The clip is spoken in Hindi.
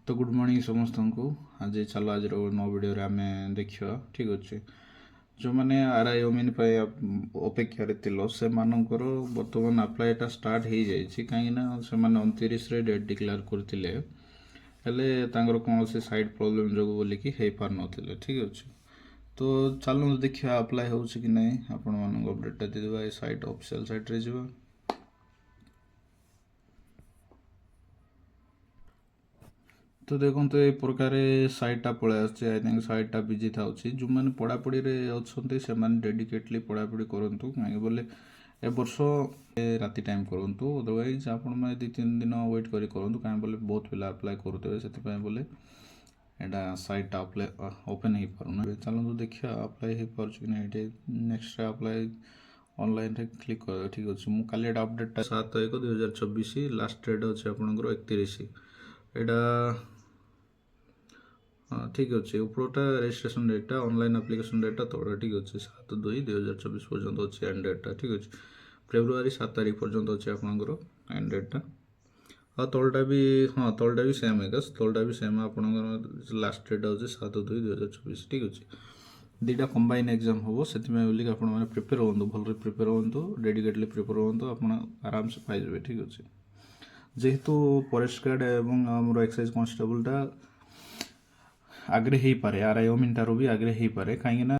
तो गुड मॉर्निंग समस्त को। आज चलो आज नौ वीडियो आम देखा ठीक अच्छे। जो मैंने आर आई ओमिन अपेक्षार से बर्तमान आप्लाईटा स्टार्ट हो जाए कहीं 29 डेट डिक्लेयर करते कौन से साइड प्रोब्लेम जो बोलिकी हो पार ना ठीक अच्छे। तो चलो देखिए आप्लाय हो कि नहीं आपण अपडेटा देवा साइट ऑफिशियल साइट रे जावा। तो देखो तो ये प्रकार साइटा पलि आई थिंक साइटा बिजी था जो मैंने पढ़ापढ़ी अच्छा से डेडिकेटली पढ़ापढ़ी करूँ कहीं बोले ए वर्ष राति टाइम करूँ अदरवाइज आपण मैं 2-3 दिन वेट करूँ कहीं बोले बहुत पिला अप्लाई करुवे से बोले यहाँ साइटा अप्लाई ओपन हो पारना। चलो देखिए अप्लाई हो पार्छ कि नहीं नेक्स्ट अप्लाई ऑनलाइन रे क्लिक कर ठीक अच्छे। मुझे काली अपडेट 7/1/2024 लास्ट डेट अच्छे आपंकर 31 यहाँ हाँ ठीक अच्छे। उपरटा registration data online application data तौर ठीक अच्छे 7/2/2024 पर्यंत अच्छे एंड डेटा ठीक अच्छे। फेब्रुआरी 7 तारीख पर्यंत अच्छे आपंकर एंड डेटा हाँ तलटा भी हाँ तलटा भी सेम है तलटा भी सेम आपंकर लास्ट डेट अच्छे 7/2/2024 ठीक अच्छे। दुटा कंबाइन एग्जाम हम से बोलिए प्रिपेयर हूँ भल प्रिपेयर हूँ डेडिकेटली प्रिपेयर हूँ आप आराम से पाइबे ठीक अच्छे। जेहेतु फॉरेस्ट गार्ड एवं आमर एक्साइज कॉन्स्टेबलटा आगे हो पारे आर आई ओमिन टारू भी आगे हो पारे कहीं